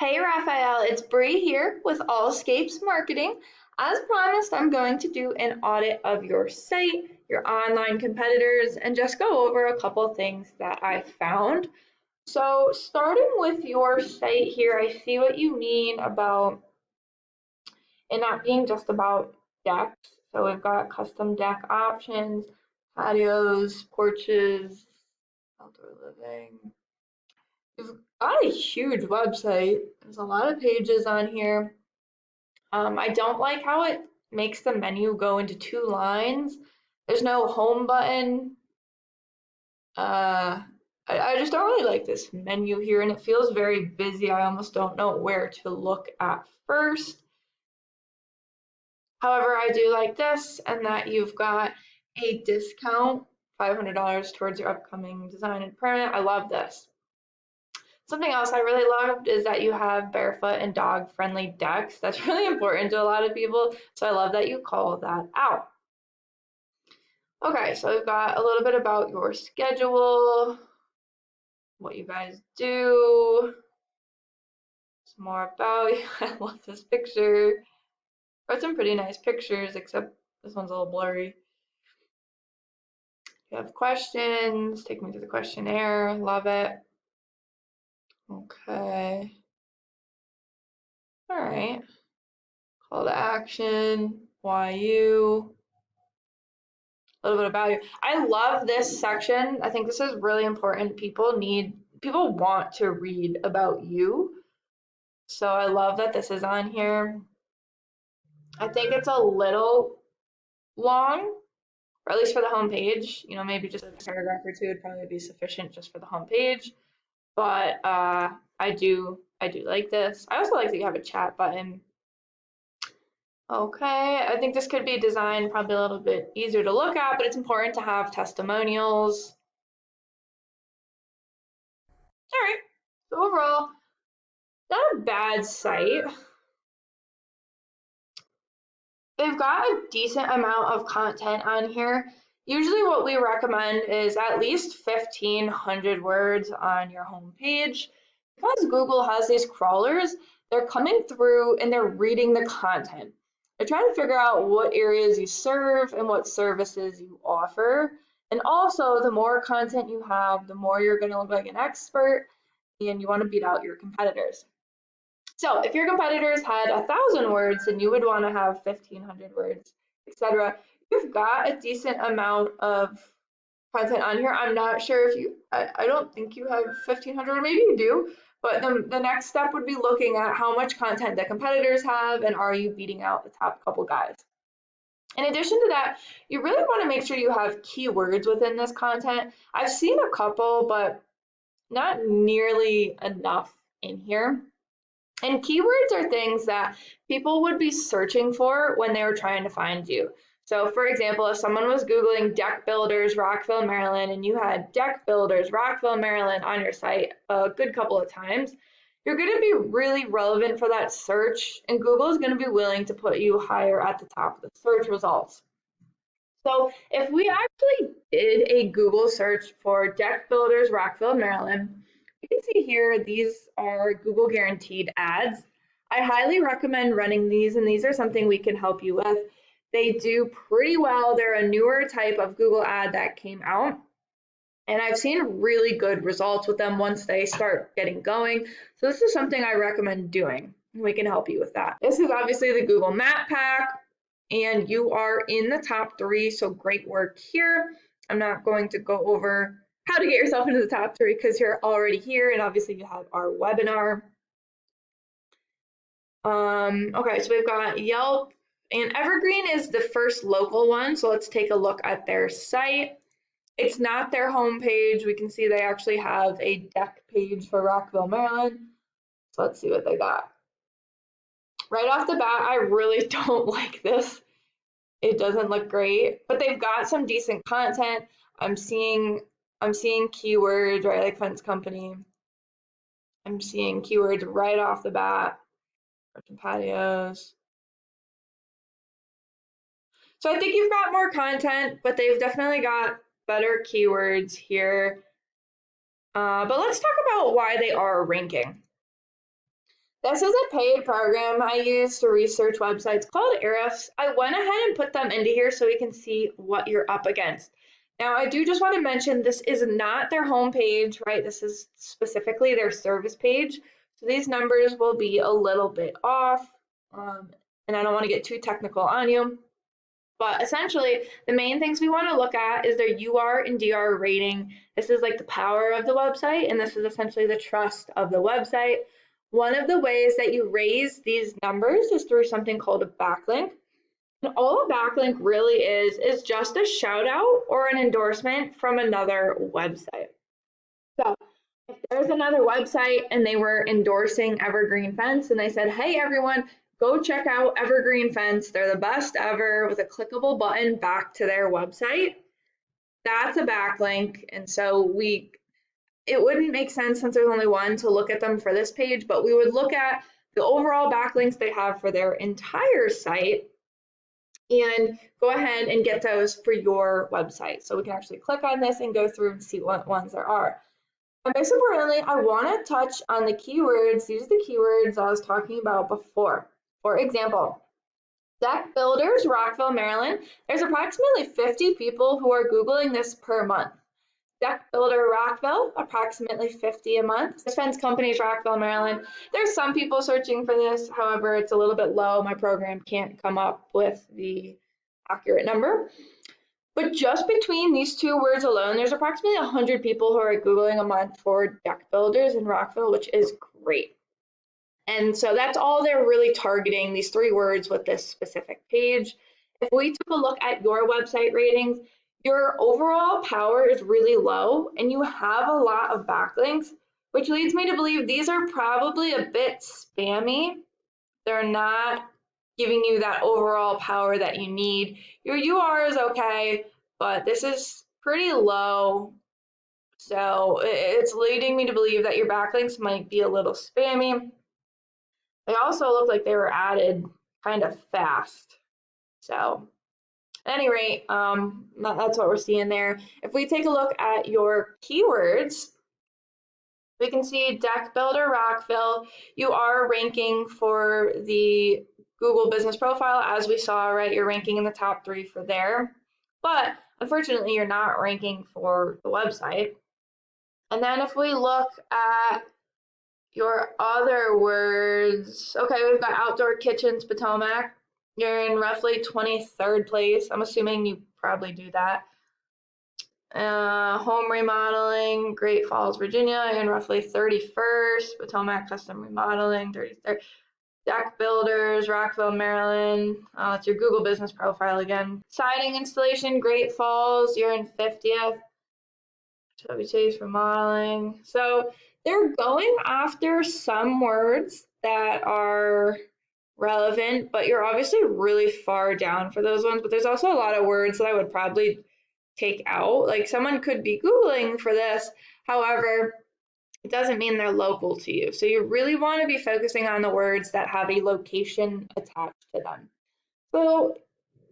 Hey Raphael, it's Bree here with Allscapes Marketing. As promised, I'm going to do an audit of your site, your online competitors, and just go over a couple things that I found. So, starting with your site here, I see what you mean about it not being just about decks. So, we've got custom deck options, patios, porches, outdoor living. You've got a huge website. There's a lot of pages on here. I don't like how it makes the menu go into two lines. There's no home button. Uh, I just don't really like this menu here, and it feels very busy. I almost don't know where to look at first. However, I do like this, and that you've got a discount, $500 towards your upcoming design and permit. I love this. Something else I really loved is that you have barefoot and dog friendly decks. That's really important to a lot of people, so I love that you call that out. Okay, so we've got a little bit about your schedule, what you guys do, some more about you. I love this picture. Got some pretty nice pictures, except this one's a little blurry. If you have questions, take me to the questionnaire. Love it. Okay. All right. Call to action. Why you? A little bit about you. I love this section. I think this is really important. People want to read about you. So I love that this is on here. I think it's a little long, or at least for the home page. Maybe just a paragraph or two would probably be sufficient just for the home page. But I do like this. I also like that you have a chat button. Okay, I think this could be designed probably a little bit easier to look at, but it's important to have testimonials. All right. So overall, not a bad site. They've got a decent amount of content on here. Usually what we recommend is at least 1,500 words on your home page. Because Google has these crawlers, they're coming through and they're reading the content. They're trying to figure out what areas you serve and what services you offer. And also, the more content you have, the more you're going to look like an expert and you want to beat out your competitors. So if your competitors had 1,000 words, then you would want to have 1,500 words, etc. You've got a decent amount of content on here. I'm not sure if I don't think you have 1,500, or maybe you do, but the next step would be looking at how much content the competitors have and are you beating out the top couple guys. In addition to that, you really want to make sure you have keywords within this content. I've seen a couple, but not nearly enough in here. And keywords are things that people would be searching for when they were trying to find you. So, for example, if someone was Googling deck builders, Rockville, Maryland, and you had deck builders, Rockville, Maryland on your site a good couple of times, you're going to be really relevant for that search, and Google is going to be willing to put you higher at the top of the search results. So, if we actually did a Google search for deck builders, Rockville, Maryland, you can see here, these are Google guaranteed ads. I highly recommend running these, and these are something we can help you with. They do pretty well. They're a newer type of Google ad that came out, and I've seen really good results with them once they start getting going. So this is something I recommend doing. We can help you with that. This is obviously the Google Map Pack, and you are in the top 3, so great work here. I'm not going to go over how to get yourself into the top 3 because you're already here, and obviously you have our webinar. Okay, so we've got Yelp, and Evergreen is the first local one, so let's take a look at their site. It's not their homepage. We can see they actually have a deck page for Rockville, Maryland. So let's see what they got. Right off the bat, I really don't like this. It doesn't look great, but they've got some decent content. I'm seeing keywords, right, like fence company. I'm seeing keywords right off the bat. Patios. So I think you've got more content, but they've definitely got better keywords here. But let's talk about why they are ranking. This is a paid program I use to research websites called Ahrefs. I went ahead and put them into here so we can see what you're up against. Now, I do just want to mention this is not their home page, right? This is specifically their service page. So these numbers will be a little bit off, and I don't want to get too technical on you. But essentially, the main things we want to look at is their UR and DR rating. This is like the power of the website, and this is essentially the trust of the website. One of the ways that you raise these numbers is through something called a backlink. And all a backlink really is just a shout out or an endorsement from another website. So if there's another website and they were endorsing Evergreen Fence and they said, hey, everyone, go check out Evergreen Fence. They're the best ever with a clickable button back to their website. That's a backlink. And so it wouldn't make sense since there's only one to look at them for this page, but we would look at the overall backlinks they have for their entire site and go ahead and get those for your website. So we can actually click on this and go through and see what ones there are. And most importantly, I want to touch on the keywords. These are the keywords I was talking about before. For example, deck builders, Rockville, Maryland. There's approximately 50 people who are Googling this per month. Deck builder, Rockville, approximately 50 a month. Fence companies, Rockville, Maryland. There's some people searching for this. However, it's a little bit low. My program can't come up with the accurate number. But just between these two words alone, there's approximately 100 people who are Googling a month for deck builders in Rockville, which is great. And so that's all they're really targeting, these three words with this specific page. If we took a look at your website ratings, your overall power is really low and you have a lot of backlinks, which leads me to believe these are probably a bit spammy. They're not giving you that overall power that you need. Your UR is okay, but this is pretty low. So it's leading me to believe that your backlinks might be a little spammy. They also look like they were added kind of fast. So at any rate, that's what we're seeing there. If we take a look at your keywords, we can see deck builder Rockville. You are ranking for the Google business profile, as we saw, right? You're ranking in the top 3 for there. But unfortunately, you're not ranking for the website. And then if we look at your other words, okay, we've got outdoor kitchens, Potomac. You're in roughly 23rd place. I'm assuming you probably do that. Home remodeling, Great Falls, Virginia, you're in roughly 31st. Potomac custom remodeling, 33rd. Deck builders, Rockville, Maryland. It's your Google business profile again. Siding installation, Great Falls, you're in 50th. Chevy Chase remodeling. So they're going after some words that are relevant, but you're obviously really far down for those ones. But there's also a lot of words that I would probably take out. Like someone could be Googling for this. However, it doesn't mean they're local to you. So you really want to be focusing on the words that have a location attached to them. So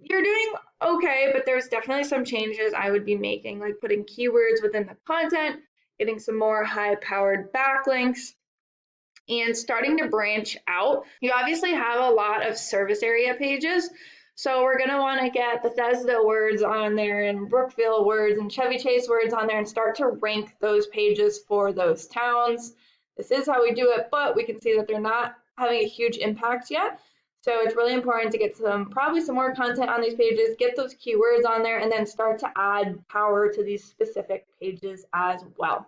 you're doing okay, but there's definitely some changes I would be making, like putting keywords within the content, getting some more high-powered backlinks, and starting to branch out. You obviously have a lot of service area pages, so we're going to want to get Bethesda words on there and Brookville words and Chevy Chase words on there and start to rank those pages for those towns. This is how we do it, but we can see that they're not having a huge impact yet. So it's really important to get probably some more content on these pages, get those keywords on there, and then start to add power to these specific pages as well.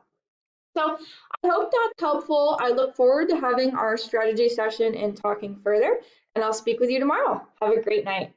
So I hope that's helpful. I look forward to having our strategy session and talking further, and I'll speak with you tomorrow. Have a great night.